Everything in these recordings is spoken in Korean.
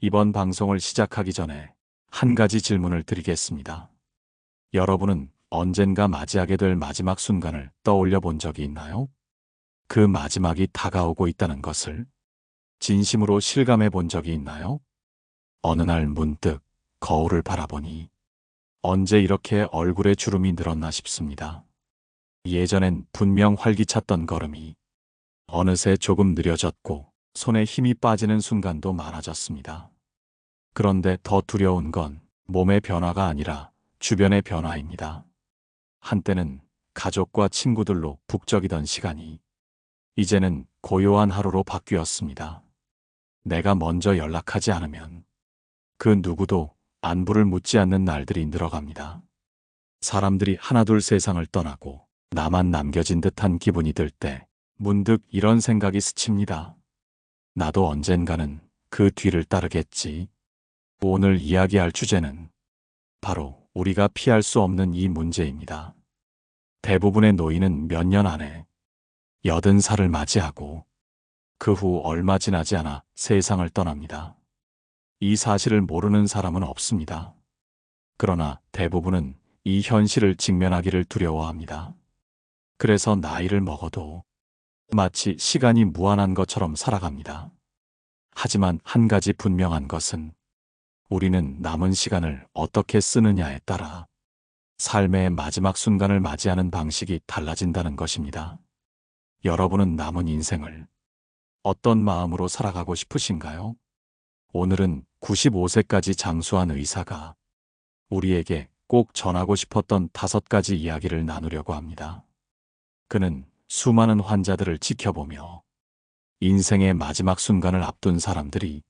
이번 방송을 시작하기 전에 한 가지 질문을 드리겠습니다. 여러분은 언젠가 맞이하게 될 마지막 순간을 떠올려 본 적이 있나요? 그 마지막이 다가오고 있다는 것을 진심으로 실감해 본 적이 있나요? 어느 날 문득 거울을 바라보니 언제 이렇게 얼굴에 주름이 늘었나 싶습니다. 예전엔 분명 활기찼던 걸음이 어느새 조금 느려졌고 손에 힘이 빠지는 순간도 많아졌습니다. 그런데 더 두려운 건 몸의 변화가 아니라 주변의 변화입니다. 한때는 가족과 친구들로 북적이던 시간이 이제는 고요한 하루로 바뀌었습니다. 내가 먼저 연락하지 않으면 그 누구도 안부를 묻지 않는 날들이 늘어갑니다. 사람들이 하나둘 세상을 떠나고 나만 남겨진 듯한 기분이 들 때 문득 이런 생각이 스칩니다. 나도 언젠가는 그 뒤를 따르겠지. 오늘 이야기할 주제는 바로 우리가 피할 수 없는 이 문제입니다. 대부분의 노인은 몇 년 안에 80살을 맞이하고 그 후 얼마 지나지 않아 세상을 떠납니다. 이 사실을 모르는 사람은 없습니다. 그러나 대부분은 이 현실을 직면하기를 두려워합니다. 그래서 나이를 먹어도 마치 시간이 무한한 것처럼 살아갑니다. 하지만 한 가지 분명한 것은 우리는 남은 시간을 어떻게 쓰느냐에 따라 삶의 마지막 순간을 맞이하는 방식이 달라진다는 것입니다. 여러분은 남은 인생을 어떤 마음으로 살아가고 싶으신가요? 오늘은 95세까지 장수한 의사가 우리에게 꼭 전하고 싶었던 5가지 이야기를 나누려고 합니다. 그는 수많은 환자들을 지켜보며 인생의 마지막 순간을 앞둔 사람들이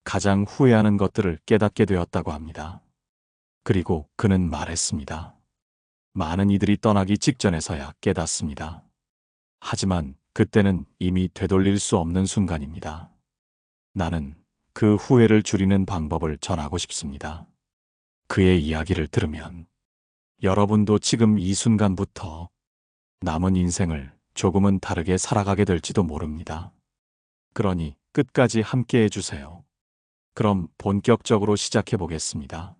가장 후회하는 것들을 깨닫게 되었다고 합니다. 그리고 그는 말했습니다. 많은 이들이 떠나기 직전에서야 깨닫습니다. 하지만 그때는 이미 되돌릴 수 없는 순간입니다. 나는 그 후회를 줄이는 방법을 전하고 싶습니다. 그의 이야기를 들으면 여러분도 지금 이 순간부터 남은 인생을 조금은 다르게 살아가게 될지도 모릅니다. 그러니 끝까지 함께 해주세요. 그럼 본격적으로 시작해 보겠습니다.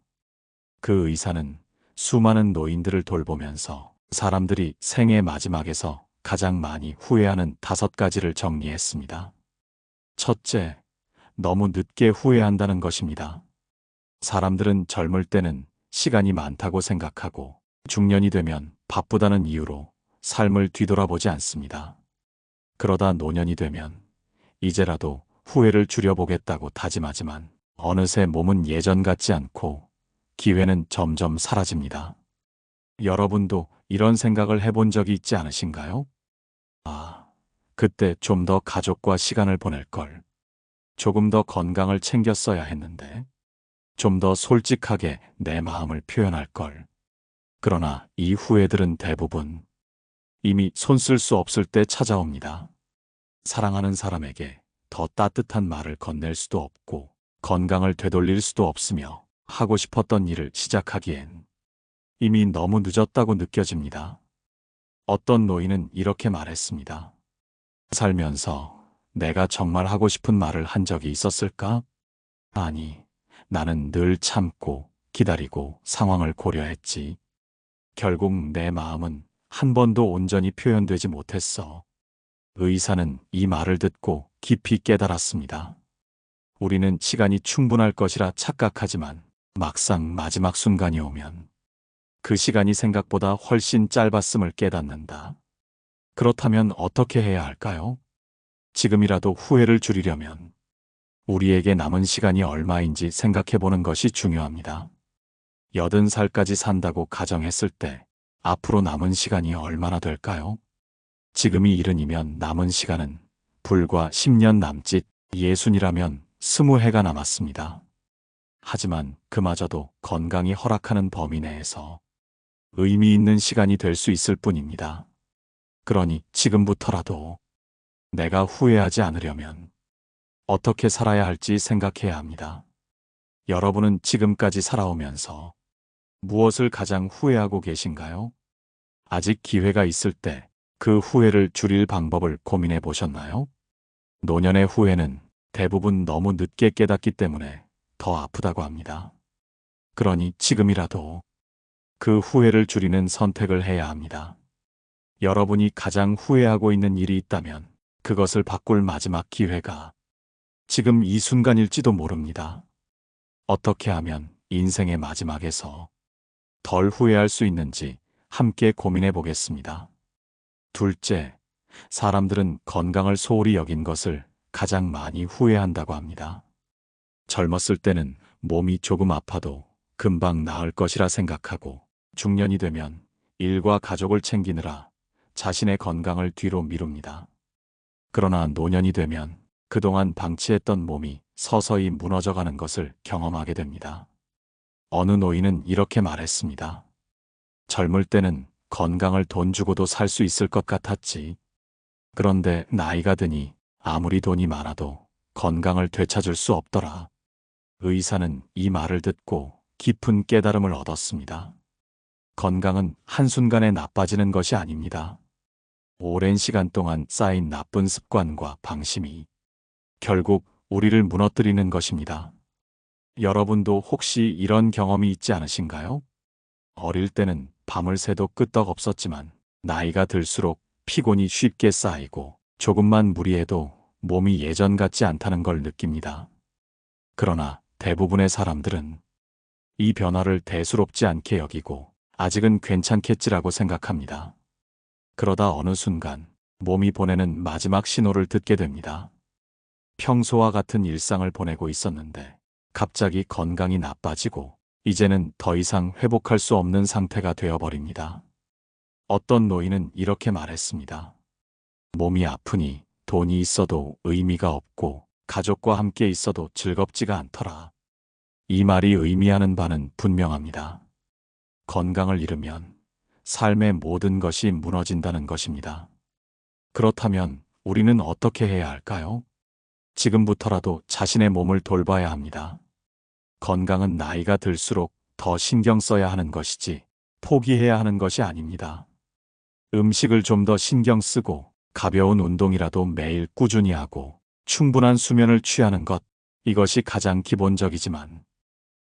그 의사는 수많은 노인들을 돌보면서 사람들이 생의 마지막에서 가장 많이 후회하는 5가지를 정리했습니다. 첫째, 너무 늦게 후회한다는 것입니다. 사람들은 젊을 때는 시간이 많다고 생각하고 중년이 되면 바쁘다는 이유로 삶을 뒤돌아보지 않습니다. 그러다 노년이 되면 이제라도 후회를 줄여보겠다고 다짐하지만 어느새 몸은 예전 같지 않고 기회는 점점 사라집니다. 여러분도 이런 생각을 해본 적이 있지 않으신가요? 아, 그때 좀 더 가족과 시간을 보낼 걸. 조금 더 건강을 챙겼어야 했는데. 좀 더 솔직하게 내 마음을 표현할 걸. 그러나 이 후회들은 대부분 이미 손 쓸 수 없을 때 찾아옵니다. 사랑하는 사람에게 더 따뜻한 말을 건넬 수도 없고 건강을 되돌릴 수도 없으며 하고 싶었던 일을 시작하기엔 이미 너무 늦었다고 느껴집니다. 어떤 노인은 이렇게 말했습니다. 살면서 내가 정말 하고 싶은 말을 한 적이 있었을까? 아니, 나는 늘 참고 기다리고 상황을 고려했지. 결국 내 마음은 한 번도 온전히 표현되지 못했어. 의사는 이 말을 듣고 깊이 깨달았습니다. 우리는 시간이 충분할 것이라 착각하지만 막상 마지막 순간이 오면 그 시간이 생각보다 훨씬 짧았음을 깨닫는다. 그렇다면 어떻게 해야 할까요? 지금이라도 후회를 줄이려면 우리에게 남은 시간이 얼마인지 생각해 보는 것이 중요합니다. 80살까지 산다고 가정했을 때 앞으로 남은 시간이 얼마나 될까요? 지금이 70이면 남은 시간은 불과 10년 남짓, 60이라면 20해가 남았습니다. 하지만 그마저도 건강이 허락하는 범위 내에서 의미 있는 시간이 될 수 있을 뿐입니다. 그러니 지금부터라도 내가 후회하지 않으려면 어떻게 살아야 할지 생각해야 합니다. 여러분은 지금까지 살아오면서 무엇을 가장 후회하고 계신가요? 아직 기회가 있을 때 그 후회를 줄일 방법을 고민해 보셨나요? 노년의 후회는 대부분 너무 늦게 깨닫기 때문에 더 아프다고 합니다. 그러니 지금이라도 그 후회를 줄이는 선택을 해야 합니다. 여러분이 가장 후회하고 있는 일이 있다면 그것을 바꿀 마지막 기회가 지금 이 순간일지도 모릅니다. 어떻게 하면 인생의 마지막에서 덜 후회할 수 있는지 함께 고민해 보겠습니다. 둘째, 사람들은 건강을 소홀히 여긴 것을 가장 많이 후회한다고 합니다. 젊었을 때는 몸이 조금 아파도 금방 나을 것이라 생각하고 중년이 되면 일과 가족을 챙기느라 자신의 건강을 뒤로 미룹니다. 그러나 노년이 되면 그동안 방치했던 몸이 서서히 무너져가는 것을 경험하게 됩니다. 어느 노인은 이렇게 말했습니다. 젊을 때는 건강을 돈 주고도 살 수 있을 것 같았지. 그런데 나이가 드니 아무리 돈이 많아도 건강을 되찾을 수 없더라. 의사는 이 말을 듣고 깊은 깨달음을 얻었습니다. 건강은 한순간에 나빠지는 것이 아닙니다. 오랜 시간 동안 쌓인 나쁜 습관과 방심이 결국 우리를 무너뜨리는 것입니다. 여러분도 혹시 이런 경험이 있지 않으신가요? 어릴 때는 밤을 새도 끄떡 없었지만 나이가 들수록 피곤이 쉽게 쌓이고 조금만 무리해도 몸이 예전 같지 않다는 걸 느낍니다. 그러나 대부분의 사람들은 이 변화를 대수롭지 않게 여기고 아직은 괜찮겠지라고 생각합니다. 그러다 어느 순간 몸이 보내는 마지막 신호를 듣게 됩니다. 평소와 같은 일상을 보내고 있었는데 갑자기 건강이 나빠지고 이제는 더 이상 회복할 수 없는 상태가 되어버립니다. 어떤 노인은 이렇게 말했습니다. 몸이 아프니 돈이 있어도 의미가 없고 가족과 함께 있어도 즐겁지가 않더라. 이 말이 의미하는 바는 분명합니다. 건강을 잃으면 삶의 모든 것이 무너진다는 것입니다. 그렇다면 우리는 어떻게 해야 할까요? 지금부터라도 자신의 몸을 돌봐야 합니다. 건강은 나이가 들수록 더 신경 써야 하는 것이지 포기해야 하는 것이 아닙니다. 음식을 좀 더 신경 쓰고 가벼운 운동이라도 매일 꾸준히 하고 충분한 수면을 취하는 것, 이것이 가장 기본적이지만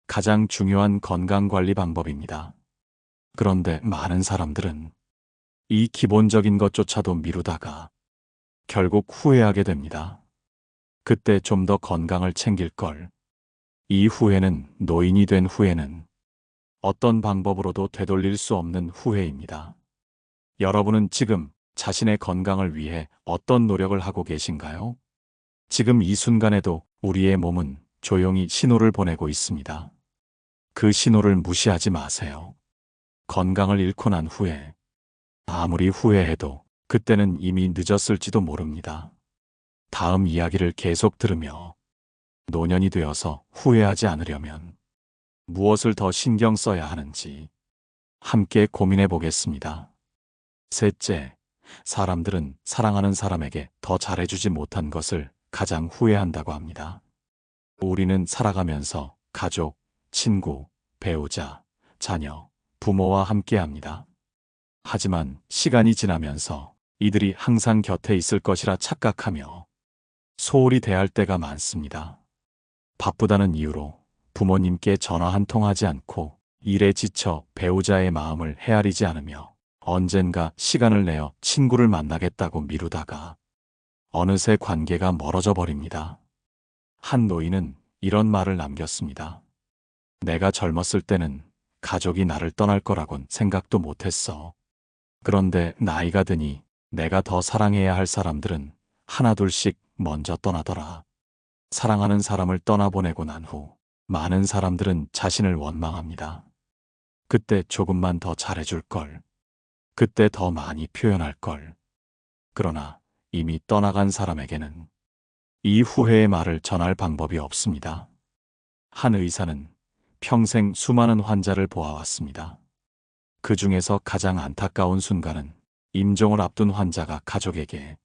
가장 중요한 건강관리 방법입니다. 그런데 많은 사람들은 이 기본적인 것조차도 미루다가 결국 후회하게 됩니다. 그때 좀 더 건강을 챙길 걸. 이 후회는 노인이 된 후회는 어떤 방법으로도 되돌릴 수 없는 후회입니다. 여러분은 지금 자신의 건강을 위해 어떤 노력을 하고 계신가요? 지금 이 순간에도 우리의 몸은 조용히 신호를 보내고 있습니다. 그 신호를 무시하지 마세요. 건강을 잃고 난 후에 아무리 후회해도 그때는 이미 늦었을지도 모릅니다. 다음 이야기를 계속 들으며 노년이 되어서 후회하지 않으려면 무엇을 더 신경 써야 하는지 함께 고민해 보겠습니다. 셋째, 사람들은 사랑하는 사람에게 더 잘해주지 못한 것을 가장 후회한다고 합니다. 우리는 살아가면서 가족, 친구, 배우자, 자녀, 부모와 함께 합니다. 하지만 시간이 지나면서 이들이 항상 곁에 있을 것이라 착각하며 소홀히 대할 때가 많습니다. 바쁘다는 이유로 부모님께 전화 한 통 하지 않고 일에 지쳐 배우자의 마음을 헤아리지 않으며 언젠가 시간을 내어 친구를 만나겠다고 미루다가 어느새 관계가 멀어져 버립니다. 한 노인은 이런 말을 남겼습니다. 내가 젊었을 때는 가족이 나를 떠날 거라곤 생각도 못했어. 그런데 나이가 드니 내가 더 사랑해야 할 사람들은 하나둘씩 먼저 떠나더라. 사랑하는 사람을 떠나보내고 난 후 많은 사람들은 자신을 원망합니다. 그때 조금만 더 잘해줄 걸. 그때 더 많이 표현할 걸. 그러나 이미 떠나간 사람에게는 이 후회의 말을 전할 방법이 없습니다. 한 의사는 평생 수많은 환자를 보아왔습니다. 그 중에서 가장 안타까운 순간은 임종을 앞둔 환자가 가족에게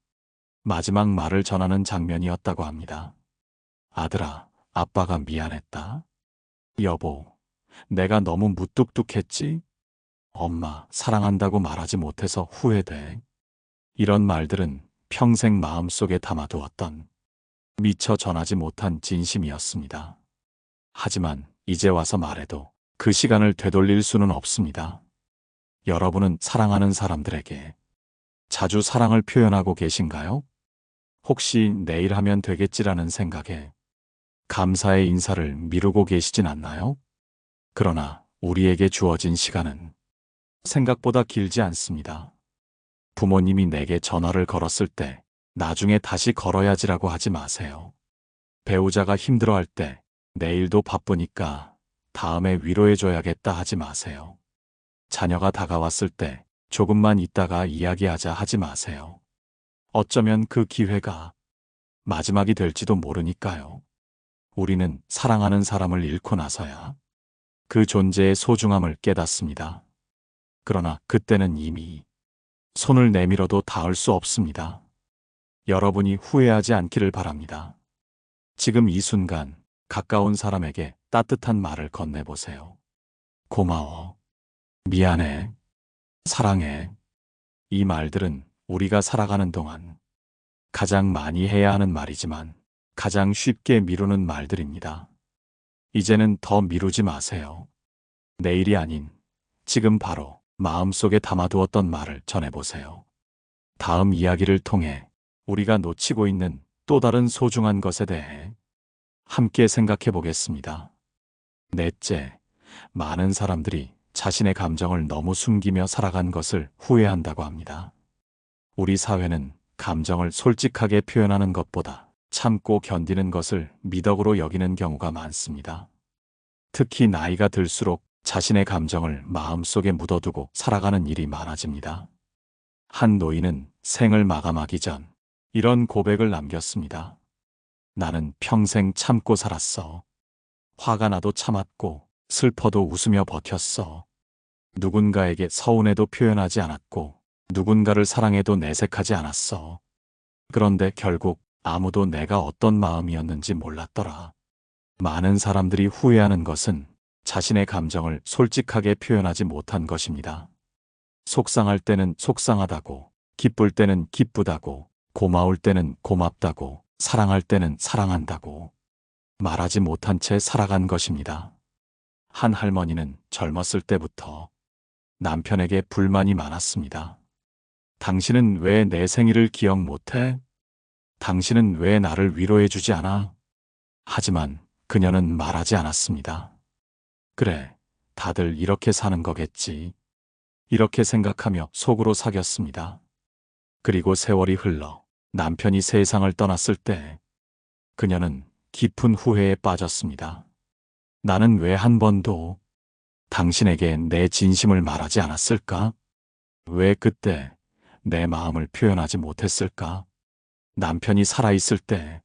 마지막 말을 전하는 장면이었다고 합니다. 아들아, 아빠가 미안했다. 여보, 내가 너무 무뚝뚝했지? 엄마, 사랑한다고 말하지 못해서 후회돼. 이런 말들은 평생 마음속에 담아두었던 미처 전하지 못한 진심이었습니다. 하지만 이제 와서 말해도 그 시간을 되돌릴 수는 없습니다. 여러분은 사랑하는 사람들에게 자주 사랑을 표현하고 계신가요? 혹시 내일 하면 되겠지라는 생각에 감사의 인사를 미루고 계시진 않나요? 그러나 우리에게 주어진 시간은 생각보다 길지 않습니다. 부모님이 내게 전화를 걸었을 때 나중에 다시 걸어야지라고 하지 마세요. 배우자가 힘들어할 때 내일도 바쁘니까 다음에 위로해줘야겠다 하지 마세요. 자녀가 다가왔을 때 조금만 있다가 이야기하자 하지 마세요. 어쩌면 그 기회가 마지막이 될지도 모르니까요. 우리는 사랑하는 사람을 잃고 나서야 그 존재의 소중함을 깨닫습니다. 그러나 그때는 이미 손을 내밀어도 닿을 수 없습니다. 여러분이 후회하지 않기를 바랍니다. 지금 이 순간 가까운 사람에게 따뜻한 말을 건네보세요. 고마워. 미안해. 사랑해. 이 말들은 우리가 살아가는 동안 가장 많이 해야 하는 말이지만 가장 쉽게 미루는 말들입니다. 이제는 더 미루지 마세요. 내일이 아닌 지금 바로 마음속에 담아두었던 말을 전해보세요. 다음 이야기를 통해 우리가 놓치고 있는 또 다른 소중한 것에 대해 함께 생각해 보겠습니다. 넷째, 많은 사람들이 자신의 감정을 너무 숨기며 살아간 것을 후회한다고 합니다. 우리 사회는 감정을 솔직하게 표현하는 것보다 참고 견디는 것을 미덕으로 여기는 경우가 많습니다. 특히 나이가 들수록 자신의 감정을 마음속에 묻어두고 살아가는 일이 많아집니다. 한 노인은 생을 마감하기 전 이런 고백을 남겼습니다. 나는 평생 참고 살았어. 화가 나도 참았고 슬퍼도 웃으며 버텼어. 누군가에게 서운해도 표현하지 않았고 누군가를 사랑해도 내색하지 않았어. 그런데 결국 아무도 내가 어떤 마음이었는지 몰랐더라. 많은 사람들이 후회하는 것은 자신의 감정을 솔직하게 표현하지 못한 것입니다. 속상할 때는 속상하다고, 기쁠 때는 기쁘다고, 고마울 때는 고맙다고, 사랑할 때는 사랑한다고 말하지 못한 채 살아간 것입니다. 한 할머니는 젊었을 때부터 남편에게 불만이 많았습니다. 당신은 왜 내 생일을 기억 못해? 당신은 왜 나를 위로해주지 않아? 하지만 그녀는 말하지 않았습니다. 그래, 다들 이렇게 사는 거겠지. 이렇게 생각하며 속으로 사겼습니다. 그리고 세월이 흘러 남편이 세상을 떠났을 때 그녀는 깊은 후회에 빠졌습니다. 나는 왜 한 번도 당신에게 내 진심을 말하지 않았을까? 왜 그때 내 마음을 표현하지 못했을까? 남편이 살아있을 때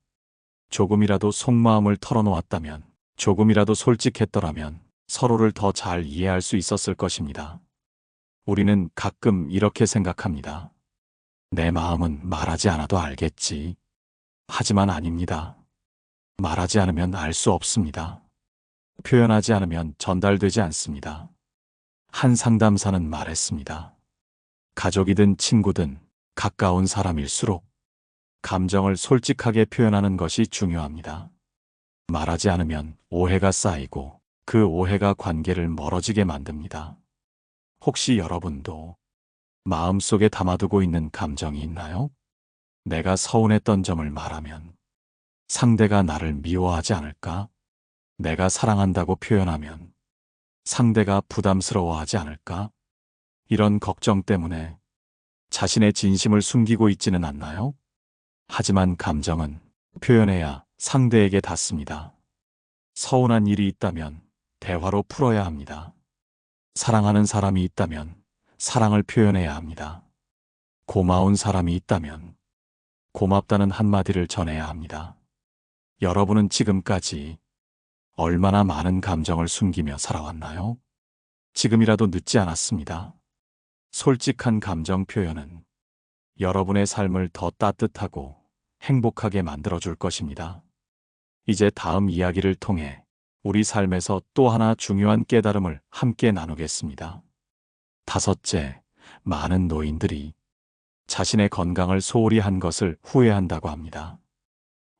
조금이라도 속마음을 털어놓았다면, 조금이라도 솔직했더라면 서로를 더 잘 이해할 수 있었을 것입니다. 우리는 가끔 이렇게 생각합니다. 내 마음은 말하지 않아도 알겠지. 하지만 아닙니다. 말하지 않으면 알 수 없습니다. 표현하지 않으면 전달되지 않습니다. 한 상담사는 말했습니다. 가족이든 친구든 가까운 사람일수록 감정을 솔직하게 표현하는 것이 중요합니다. 말하지 않으면 오해가 쌓이고 그 오해가 관계를 멀어지게 만듭니다. 혹시 여러분도 마음속에 담아두고 있는 감정이 있나요? 내가 서운했던 점을 말하면 상대가 나를 미워하지 않을까? 내가 사랑한다고 표현하면 상대가 부담스러워하지 않을까? 이런 걱정 때문에 자신의 진심을 숨기고 있지는 않나요? 하지만 감정은 표현해야 상대에게 닿습니다. 서운한 일이 있다면 대화로 풀어야 합니다. 사랑하는 사람이 있다면 사랑을 표현해야 합니다. 고마운 사람이 있다면 고맙다는 한마디를 전해야 합니다. 여러분은 지금까지 얼마나 많은 감정을 숨기며 살아왔나요? 지금이라도 늦지 않았습니다. 솔직한 감정 표현은 여러분의 삶을 더 따뜻하고 행복하게 만들어줄 것입니다. 이제 다음 이야기를 통해 우리 삶에서 또 하나 중요한 깨달음을 함께 나누겠습니다. 다섯째, 많은 노인들이 자신의 건강을 소홀히 한 것을 후회한다고 합니다.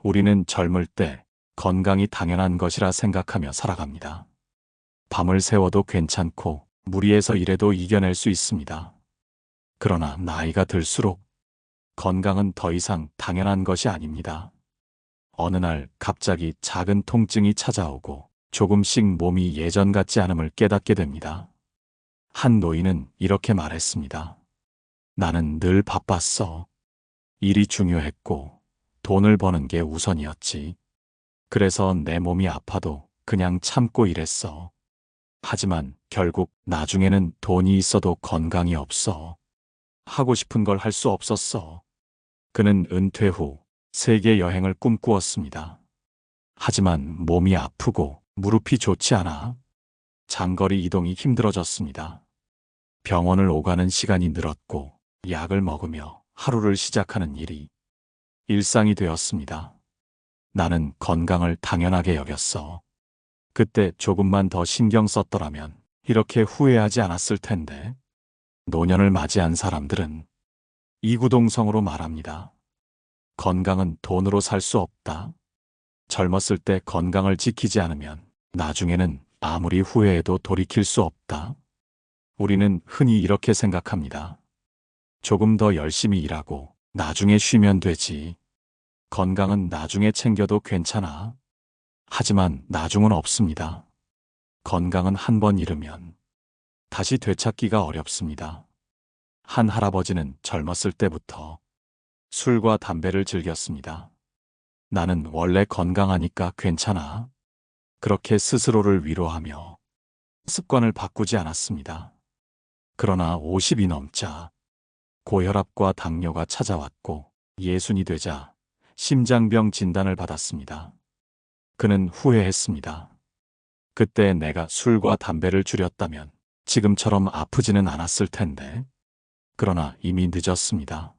우리는 젊을 때 건강이 당연한 것이라 생각하며 살아갑니다. 밤을 새워도 괜찮고 무리해서 일해도 이겨낼 수 있습니다. 그러나 나이가 들수록 건강은 더 이상 당연한 것이 아닙니다. 어느 날 갑자기 작은 통증이 찾아오고 조금씩 몸이 예전 같지 않음을 깨닫게 됩니다. 한 노인은 이렇게 말했습니다. 나는 늘 바빴어. 일이 중요했고 돈을 버는 게 우선이었지. 그래서 내 몸이 아파도 그냥 참고 일했어. 하지만 결국 나중에는 돈이 있어도 건강이 없어. 하고 싶은 걸 할 수 없었어. 그는 은퇴 후 세계 여행을 꿈꾸었습니다. 하지만 몸이 아프고 무릎이 좋지 않아 장거리 이동이 힘들어졌습니다. 병원을 오가는 시간이 늘었고 약을 먹으며 하루를 시작하는 일이 일상이 되었습니다. 나는 건강을 당연하게 여겼어. 그때 조금만 더 신경 썼더라면 이렇게 후회하지 않았을 텐데. 노년을 맞이한 사람들은 이구동성으로 말합니다. 건강은 돈으로 살 수 없다. 젊었을 때 건강을 지키지 않으면 나중에는 아무리 후회해도 돌이킬 수 없다. 우리는 흔히 이렇게 생각합니다. 조금 더 열심히 일하고 나중에 쉬면 되지. 건강은 나중에 챙겨도 괜찮아. 하지만 나중은 없습니다. 건강은 한 번 잃으면 다시 되찾기가 어렵습니다. 한 할아버지는 젊었을 때부터 술과 담배를 즐겼습니다. 나는 원래 건강하니까 괜찮아. 그렇게 스스로를 위로하며 습관을 바꾸지 않았습니다. 그러나 50이 넘자 고혈압과 당뇨가 찾아왔고 60이 되자 심장병 진단을 받았습니다. 그는 후회했습니다. 그때 내가 술과 담배를 줄였다면 지금처럼 아프지는 않았을 텐데. 그러나 이미 늦었습니다.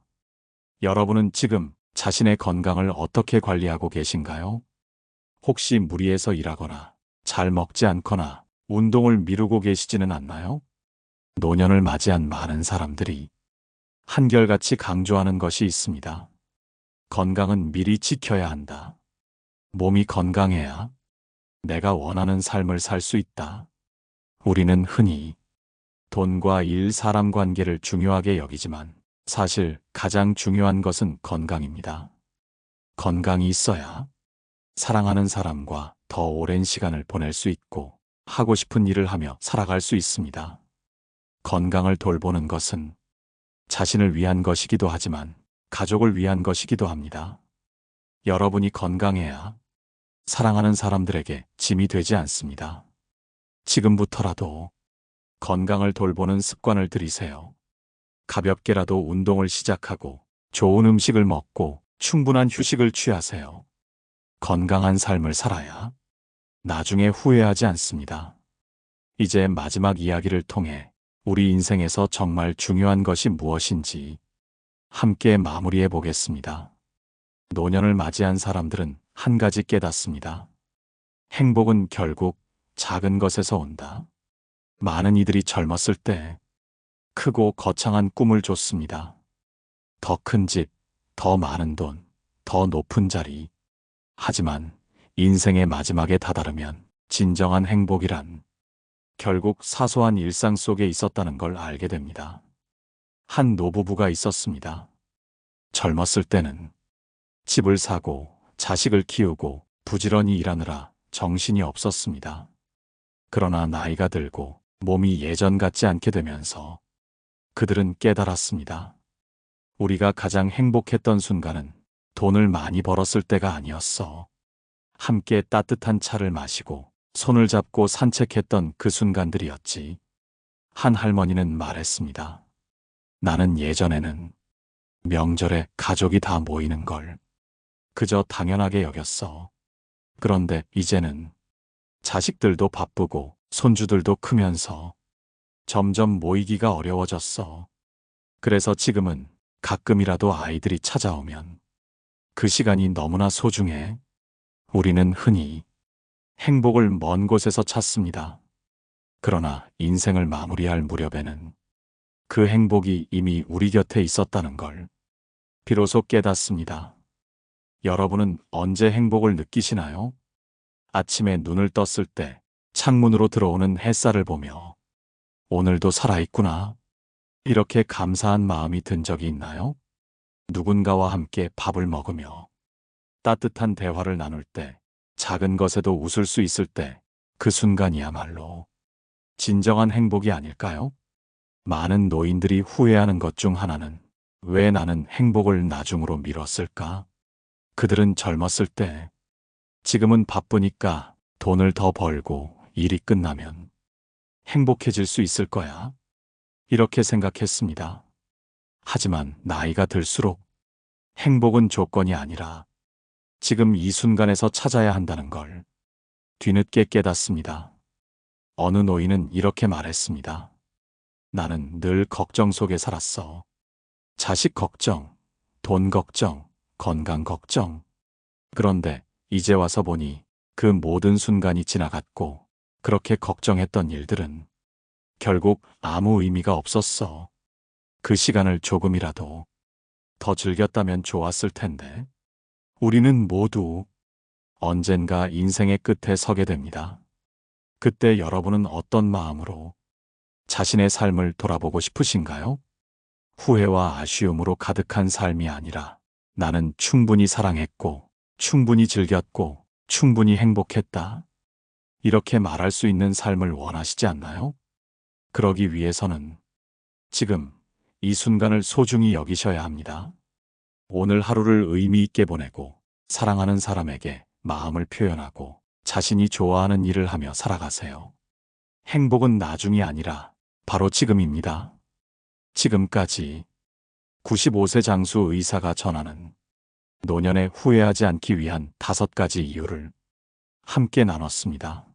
여러분은 지금 자신의 건강을 어떻게 관리하고 계신가요? 혹시 무리해서 일하거나 잘 먹지 않거나 운동을 미루고 계시지는 않나요? 노년을 맞이한 많은 사람들이 한결같이 강조하는 것이 있습니다. 건강은 미리 지켜야 한다. 몸이 건강해야 내가 원하는 삶을 살 수 있다. 우리는 흔히 돈과 일, 사람 관계를 중요하게 여기지만 사실 가장 중요한 것은 건강입니다. 건강이 있어야 사랑하는 사람과 더 오랜 시간을 보낼 수 있고 하고 싶은 일을 하며 살아갈 수 있습니다. 건강을 돌보는 것은 자신을 위한 것이기도 하지만 가족을 위한 것이기도 합니다. 여러분이 건강해야 사랑하는 사람들에게 짐이 되지 않습니다. 지금부터라도 건강을 돌보는 습관을 들이세요. 가볍게라도 운동을 시작하고 좋은 음식을 먹고 충분한 휴식을 취하세요. 건강한 삶을 살아야 나중에 후회하지 않습니다. 이제 마지막 이야기를 통해 우리 인생에서 정말 중요한 것이 무엇인지 함께 마무리해 보겠습니다. 노년을 맞이한 사람들은 한 가지 깨닫습니다. 행복은 결국 작은 것에서 온다. 많은 이들이 젊었을 때 크고 거창한 꿈을 줬습니다. 더 큰 집, 더 많은 돈, 더 높은 자리. 하지만 인생의 마지막에 다다르면 진정한 행복이란 결국 사소한 일상 속에 있었다는 걸 알게 됩니다. 한 노부부가 있었습니다. 젊었을 때는 집을 사고 자식을 키우고 부지런히 일하느라 정신이 없었습니다. 그러나 나이가 들고 몸이 예전 같지 않게 되면서 그들은 깨달았습니다. 우리가 가장 행복했던 순간은 돈을 많이 벌었을 때가 아니었어. 함께 따뜻한 차를 마시고 손을 잡고 산책했던 그 순간들이었지. 한 할머니는 말했습니다. 나는 예전에는 명절에 가족이 다 모이는 걸 그저 당연하게 여겼어. 그런데 이제는 자식들도 바쁘고 손주들도 크면서 점점 모이기가 어려워졌어. 그래서 지금은 가끔이라도 아이들이 찾아오면 그 시간이 너무나 소중해. 우리는 흔히 행복을 먼 곳에서 찾습니다. 그러나 인생을 마무리할 무렵에는 그 행복이 이미 우리 곁에 있었다는 걸 비로소 깨닫습니다. 여러분은 언제 행복을 느끼시나요? 아침에 눈을 떴을 때 창문으로 들어오는 햇살을 보며 오늘도 살아있구나. 이렇게 감사한 마음이 든 적이 있나요? 누군가와 함께 밥을 먹으며 따뜻한 대화를 나눌 때, 작은 것에도 웃을 수 있을 때, 그 순간이야말로 진정한 행복이 아닐까요? 많은 노인들이 후회하는 것 중 하나는 왜 나는 행복을 나중으로 미뤘을까? 그들은 젊었을 때, 지금은 바쁘니까 돈을 더 벌고 일이 끝나면 행복해질 수 있을 거야. 이렇게 생각했습니다. 하지만 나이가 들수록 행복은 조건이 아니라 지금 이 순간에서 찾아야 한다는 걸 뒤늦게 깨닫습니다. 어느 노인은 이렇게 말했습니다. 나는 늘 걱정 속에 살았어. 자식 걱정, 돈 걱정, 건강 걱정. 그런데 이제 와서 보니 그 모든 순간이 지나갔고 그렇게 걱정했던 일들은 결국 아무 의미가 없었어. 그 시간을 조금이라도 더 즐겼다면 좋았을 텐데. 우리는 모두 언젠가 인생의 끝에 서게 됩니다. 그때 여러분은 어떤 마음으로 자신의 삶을 돌아보고 싶으신가요? 후회와 아쉬움으로 가득한 삶이 아니라 나는 충분히 사랑했고, 충분히 즐겼고, 충분히 행복했다. 이렇게 말할 수 있는 삶을 원하시지 않나요? 그러기 위해서는 지금 이 순간을 소중히 여기셔야 합니다. 오늘 하루를 의미 있게 보내고 사랑하는 사람에게 마음을 표현하고 자신이 좋아하는 일을 하며 살아가세요. 행복은 나중이 아니라 바로 지금입니다. 지금까지 95세 장수 의사가 전하는 노년에 후회하지 않기 위한 5가지 이유를 함께 나눴습니다.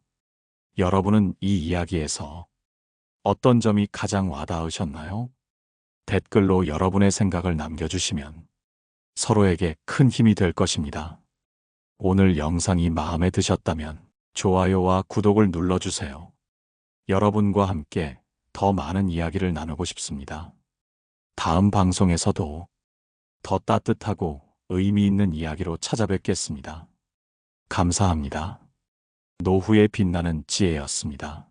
여러분은 이 이야기에서 어떤 점이 가장 와닿으셨나요? 댓글로 여러분의 생각을 남겨주시면 서로에게 큰 힘이 될 것입니다. 오늘 영상이 마음에 드셨다면 좋아요와 구독을 눌러주세요. 여러분과 함께 더 많은 이야기를 나누고 싶습니다. 다음 방송에서도 더 따뜻하고 의미 있는 이야기로 찾아뵙겠습니다. 감사합니다. 노후에 빛나는 지혜였습니다.